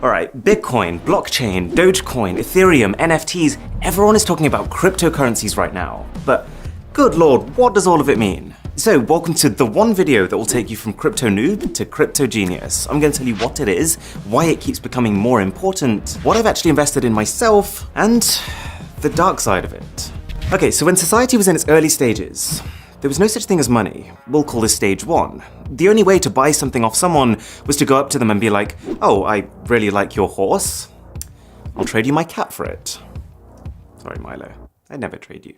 Alright, Bitcoin, blockchain, Dogecoin, Ethereum, NFTs, everyone is talking about cryptocurrencies right now. But good lord, what does all of it mean? So welcome to the one video that will take you from crypto noob to crypto genius. I'm going to tell you what it is, why it keeps becoming more important, what I've actually invested in myself, and the dark side of it. Okay, so when society was in its early stages, there was no such thing as money. We'll call this stage one. The only way to buy something off someone was to go up to them and be like, oh, I really like your horse. I'll trade you my cat for it. Sorry, Milo, I'd never trade you.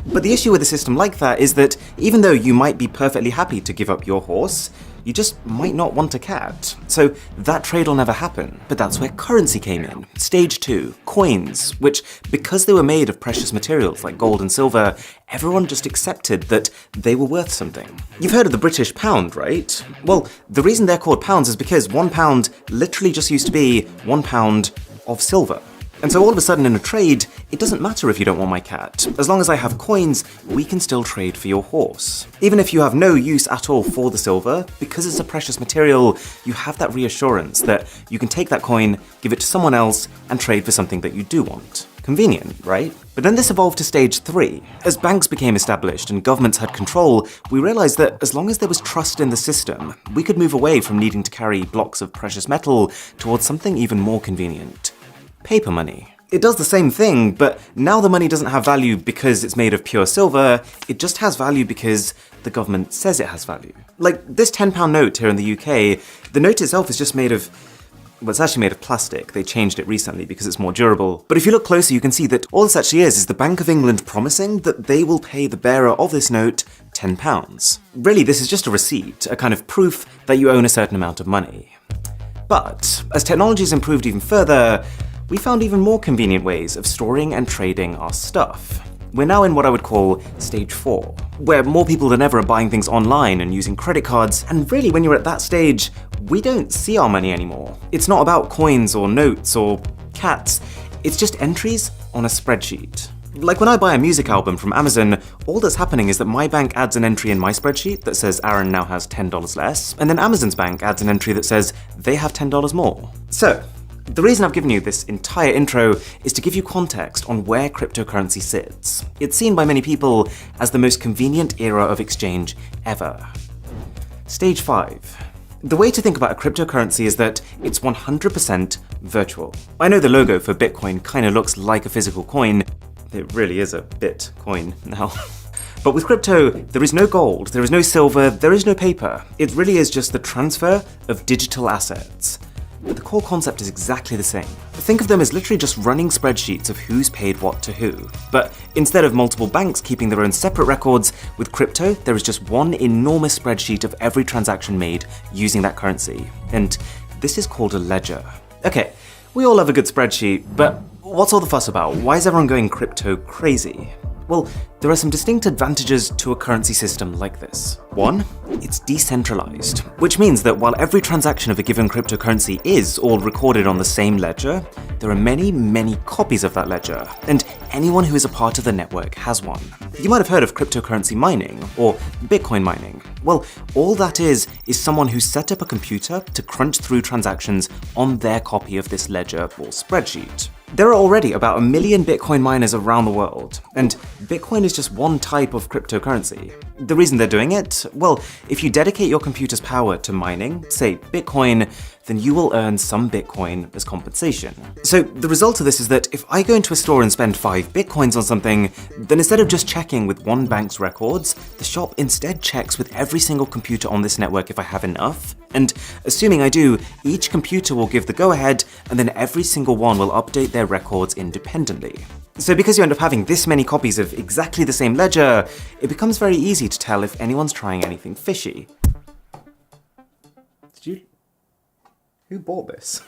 But the issue with a system like that is that even though you might be perfectly happy to give up your horse, you just might not want a cat. So that trade will never happen. But that's where currency came in. Stage two, coins, which, because they were made of precious materials like gold and silver, everyone just accepted that they were worth something. You've heard of the British pound, right? Well, the reason they're called pounds is because £1 literally just used to be £1 of silver. And so all of a sudden in a trade, it doesn't matter if you don't want my cat. As long as I have coins, we can still trade for your horse. Even if you have no use at all for the silver, because it's a precious material, you have that reassurance that you can take that coin, give it to someone else, and trade for something that you do want. Convenient, right? But then this evolved to stage three. As banks became established and governments had control, we realized that as long as there was trust in the system, we could move away from needing to carry blocks of precious metal towards something even more convenient. Paper money. It does the same thing, but now the money doesn't have value because it's made of pure silver, it just has value because the government says it has value. Like this £10 note here in the UK, the note itself is just made of, well, it's actually made of plastic. They changed it recently because it's more durable. But if you look closer, you can see that all this actually is the Bank of England promising that they will pay the bearer of this note £10. Really, this is just a receipt, a kind of proof that you own a certain amount of money. But as technology has improved even further, we found even more convenient ways of storing and trading our stuff. We're now in what I would call stage four, where more people than ever are buying things online and using credit cards, and really when you're at that stage, we don't see our money anymore. It's not about coins or notes or cats, it's just entries on a spreadsheet. Like when I buy a music album from Amazon, all that's happening is that my bank adds an entry in my spreadsheet that says Aaron now has $10 less, and then Amazon's bank adds an entry that says they have $10 more. So, the reason I've given you this entire intro is to give you context on where cryptocurrency sits. It's seen by many people as the most convenient era of exchange ever. Stage 5. The way to think about a cryptocurrency is that it's 100% virtual. I know the logo for Bitcoin kind of looks like a physical coin. It really is a Bitcoin now. But with crypto, there is no gold, there is no silver, there is no paper. It really is just the transfer of digital assets. But the core concept is exactly the same. Think of them as literally just running spreadsheets of who's paid what to who. But instead of multiple banks keeping their own separate records, with crypto, there is just one enormous spreadsheet of every transaction made using that currency. And this is called a ledger. Okay, we all have a good spreadsheet, but what's all the fuss about? Why is everyone going crypto crazy? Well, there are some distinct advantages to a currency system like this. One, it's decentralized, which means that while every transaction of a given cryptocurrency is all recorded on the same ledger, there are many, many copies of that ledger, and anyone who is a part of the network has one. You might have heard of cryptocurrency mining, or Bitcoin mining. Well, all that is someone who set up a computer to crunch through transactions on their copy of this ledger or spreadsheet. There are already about 1 million Bitcoin miners around the world, and Bitcoin is just one type of cryptocurrency. The reason they're doing it? Well, if you dedicate your computer's power to mining, say Bitcoin, then you will earn some Bitcoin as compensation. So the result of this is that if I go into a store and spend 5 Bitcoins on something, then instead of just checking with one bank's records, the shop instead checks with every single computer on this network if I have enough. And assuming I do, each computer will give the go-ahead, and then every single one will update their records independently. So because you end up having this many copies of exactly the same ledger, it becomes very easy to tell if anyone's trying anything fishy. Who bought this?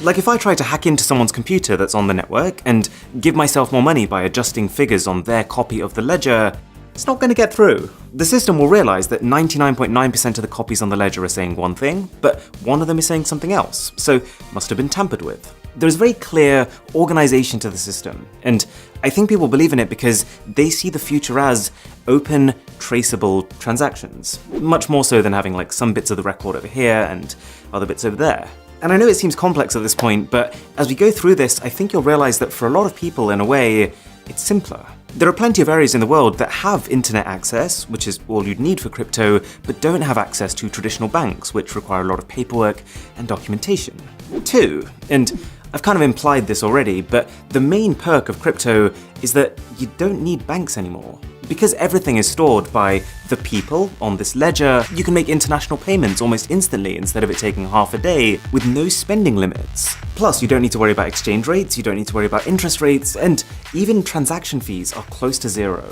Like if I try to hack into someone's computer that's on the network and give myself more money by adjusting figures on their copy of the ledger, it's not going to get through. The system will realize that 99.9% of the copies on the ledger are saying one thing, but one of them is saying something else, so must have been tampered with. There's very clear organization to the system, and I think people believe in it because they see the future as open, traceable transactions, much more so than having like some bits of the record over here and other bits over there. And I know it seems complex at this point, but as we go through this, I think you'll realize that for a lot of people, in a way, it's simpler. There are plenty of areas in the world that have internet access, which is all you'd need for crypto, but don't have access to traditional banks, which require a lot of paperwork and documentation. 2, and I've kind of implied this already, but the main perk of crypto is that you don't need banks anymore. Because everything is stored by the people on this ledger, you can make international payments almost instantly instead of it taking half a day with no spending limits. Plus, you don't need to worry about exchange rates, you don't need to worry about interest rates, and even transaction fees are close to zero.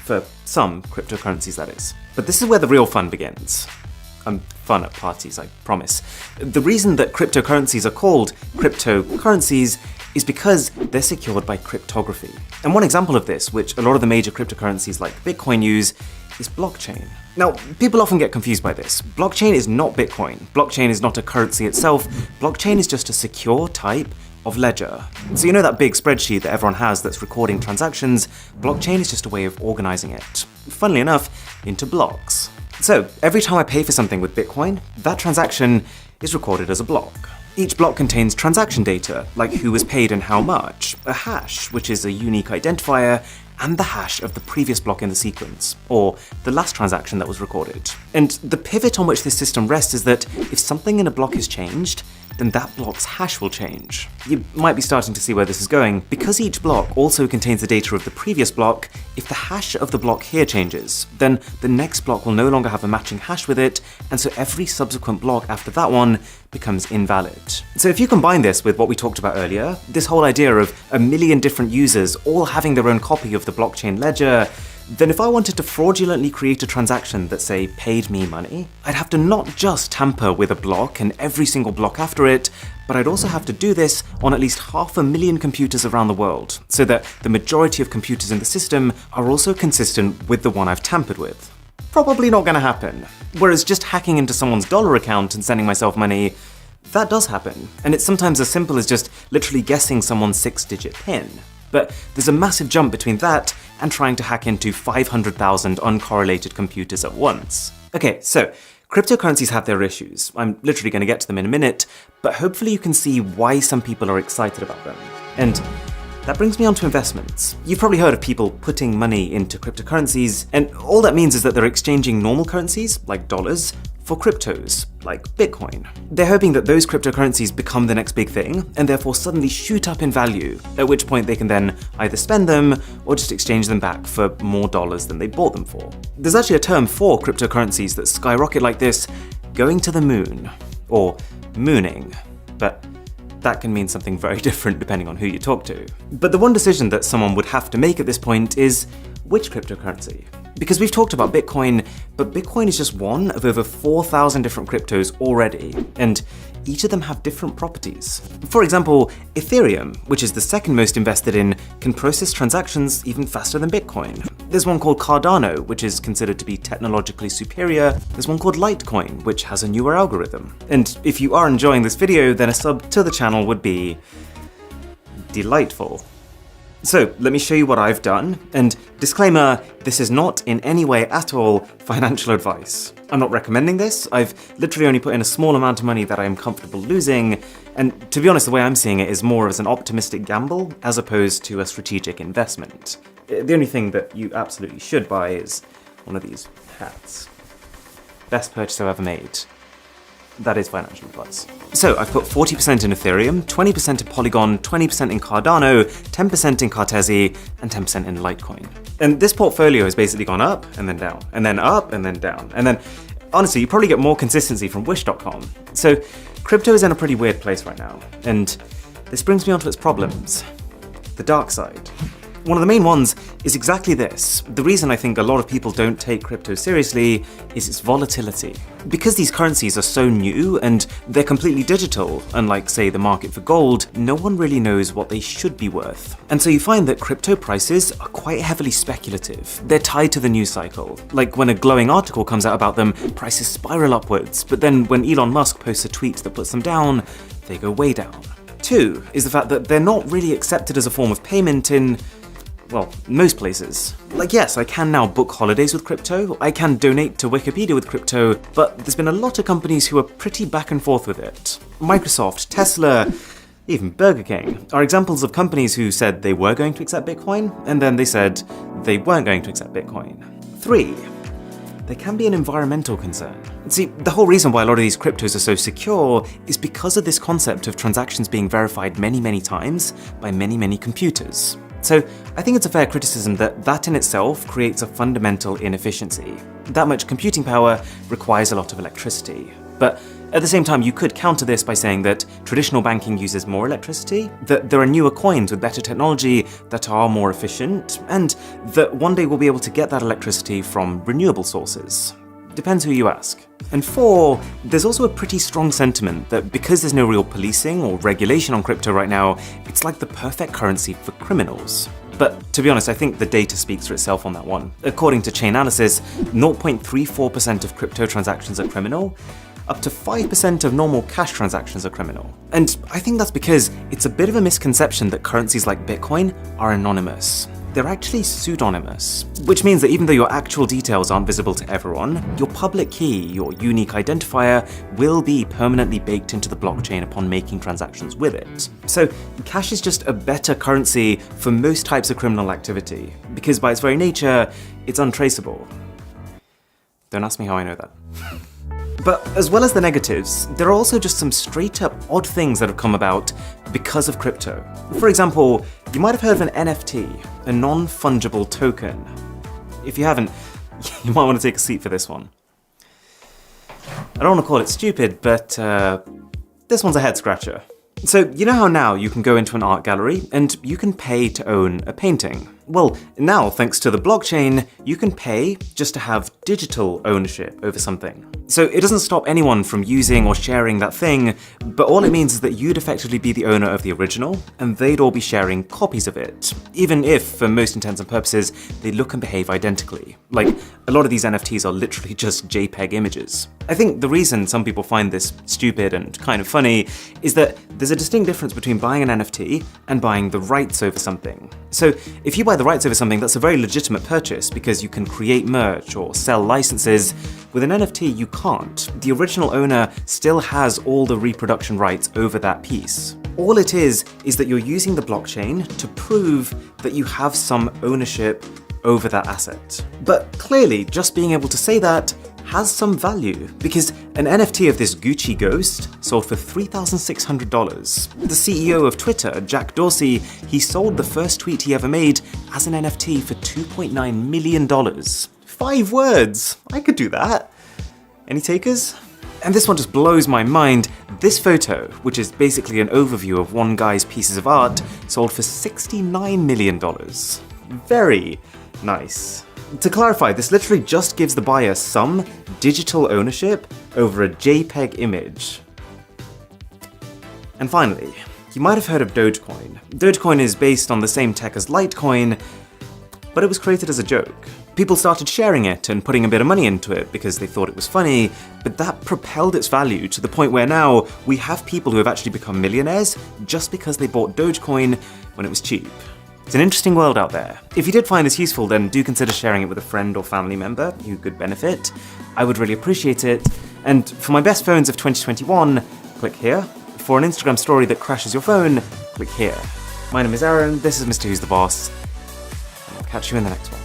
For some cryptocurrencies, that is. But this is where the real fun begins. Fun at parties, I promise. The reason that cryptocurrencies are called cryptocurrencies is because they're secured by cryptography. And one example of this, which a lot of the major cryptocurrencies like Bitcoin use, is blockchain. Now, people often get confused by this. Blockchain is not Bitcoin. Blockchain is not a currency itself. Blockchain is just a secure type of ledger. So you know that big spreadsheet that everyone has that's recording transactions? Blockchain is just a way of organizing it, funnily enough, into blocks. So every time I pay for something with Bitcoin, that transaction is recorded as a block. Each block contains transaction data, like who was paid and how much, a hash, which is a unique identifier, and the hash of the previous block in the sequence, or the last transaction that was recorded. And the pivot on which this system rests is that if something in a block is changed, then that block's hash will change. You might be starting to see where this is going. Because each block also contains the data of the previous block, if the hash of the block here changes, then the next block will no longer have a matching hash with it, and so every subsequent block after that one becomes invalid. So if you combine this with what we talked about earlier, this whole idea of a million different users all having their own copy of the blockchain ledger, then if I wanted to fraudulently create a transaction that, say, paid me money, I'd have to not just tamper with a block and every single block after it, but I'd also have to do this on at least 500,000 computers around the world, so that the majority of computers in the system are also consistent with the one I've tampered with. Probably not gonna happen. Whereas just hacking into someone's dollar account and sending myself money, that does happen. And it's sometimes as simple as just literally guessing someone's 6-digit PIN. But there's a massive jump between that and trying to hack into 500,000 uncorrelated computers at once. Okay, so cryptocurrencies have their issues. I'm literally going to get to them in a minute, but hopefully you can see why some people are excited about them. And that brings me on to investments. You've probably heard of people putting money into cryptocurrencies, and all that means is that they're exchanging normal currencies, like dollars, for cryptos, like Bitcoin. They're hoping that those cryptocurrencies become the next big thing, and therefore suddenly shoot up in value, at which point they can then either spend them, or just exchange them back for more dollars than they bought them for. There's actually a term for cryptocurrencies that skyrocket like this, going to the moon, or mooning, but that can mean something very different depending on who you talk to. But the one decision that someone would have to make at this point is, which cryptocurrency? Because we've talked about Bitcoin, but Bitcoin is just one of over 4,000 different cryptos already, and each of them have different properties. For example, Ethereum, which is the second most invested in, can process transactions even faster than Bitcoin. There's one called Cardano, which is considered to be technologically superior. There's one called Litecoin, which has a newer algorithm. And if you are enjoying this video, then a sub to the channel would be delightful. So let me show you what I've done, and disclaimer, this is not in any way at all financial advice. I'm not recommending this, I've literally only put in a small amount of money that I am comfortable losing, and to be honest, the way I'm seeing it is more as an optimistic gamble as opposed to a strategic investment. The only thing that you absolutely should buy is one of these hats. Best purchase I've ever made. That is financial advice. So I've put 40% in Ethereum, 20% in Polygon, 20% in Cardano, 10% in Cartesi, and 10% in Litecoin. And this portfolio has basically gone up and then down, and then up and then down. And then, honestly, you probably get more consistency from Wish.com. So crypto is in a pretty weird place right now. And this brings me on to its problems. The dark side. One of the main ones is exactly this. The reason I think a lot of people don't take crypto seriously is its volatility. Because these currencies are so new and they're completely digital, unlike, say, the market for gold, no one really knows what they should be worth. And so you find that crypto prices are quite heavily speculative. They're tied to the news cycle. Like when a glowing article comes out about them, prices spiral upwards, but then when Elon Musk posts a tweet that puts them down, they go way down. 2 is the fact that they're not really accepted as a form of payment in well, most places. Like, yes, I can now book holidays with crypto, I can donate to Wikipedia with crypto, but there's been a lot of companies who are pretty back and forth with it. Microsoft, Tesla, even Burger King are examples of companies who said they were going to accept Bitcoin, and then they said they weren't going to accept Bitcoin. 3. There can be an environmental concern. See, the whole reason why a lot of these cryptos are so secure is because of this concept of transactions being verified many times by many computers. So I think it's a fair criticism that in itself creates a fundamental inefficiency. That much computing power requires a lot of electricity. But at the same time, you could counter this by saying that traditional banking uses more electricity, that there are newer coins with better technology that are more efficient, and that one day we'll be able to get that electricity from renewable sources. Depends who you ask. And 4, there's also a pretty strong sentiment that because there's no real policing or regulation on crypto right now, it's like the perfect currency for criminals. But to be honest, I think the data speaks for itself on that one. According to Chainalysis, 0.34% of crypto transactions are criminal, up to 5% of normal cash transactions are criminal. And I think that's because it's a bit of a misconception that currencies like Bitcoin are anonymous. They're actually pseudonymous, which means that even though your actual details aren't visible to everyone, your public key, your unique identifier, will be permanently baked into the blockchain upon making transactions with it. So cash is just a better currency for most types of criminal activity, because by its very nature, it's untraceable. Don't ask me how I know that. But as well as the negatives, there are also just some straight up odd things that have come about because of crypto. For example, you might have heard of an NFT, a non-fungible token. If you haven't, you might want to take a seat for this one. I don't want to call it stupid, but this one's a head scratcher. So you know how now you can go into an art gallery and you can pay to own a painting? Well, now thanks to the blockchain, you can pay just to have digital ownership over something. So it doesn't stop anyone from using or sharing that thing, but all it means is that you'd effectively be the owner of the original, and they'd all be sharing copies of it, even if, for most intents and purposes, they look and behave identically. Like, a lot of these NFTs are literally just JPEG images. I think the reason some people find this stupid and kind of funny is that there's a distinct difference between buying an NFT and buying the rights over something. So if you buy the rights over something, that's a very legitimate purchase because you can create merch or sell licenses. With an NFT, you can't. The original owner still has all the reproduction rights over that piece. All it is that you're using the blockchain to prove that you have some ownership over that asset. But clearly, just being able to say that has some value, because an NFT of this Gucci ghost sold for $3,600. The CEO of Twitter, Jack Dorsey, he sold the first tweet he ever made as an NFT for $2.9 million. 5 words! I could do that. Any takers? And this one just blows my mind. This photo, which is basically an overview of one guy's pieces of art, sold for $69 million. Very nice. To clarify, this literally just gives the buyer some digital ownership over a JPEG image. And finally, you might have heard of Dogecoin. Dogecoin is based on the same tech as Litecoin, but it was created as a joke. People started sharing it and putting a bit of money into it because they thought it was funny, but that propelled its value to the point where now we have people who have actually become millionaires just because they bought Dogecoin when it was cheap. It's an interesting world out there. If you did find this useful, then do consider sharing it with a friend or family member who could benefit. I would really appreciate it. And for my best phones of 2021, click here. For an Instagram story that crashes your phone, click here. My name is Aaron, this is Mr. Who's the Boss, and I'll catch you in the next one.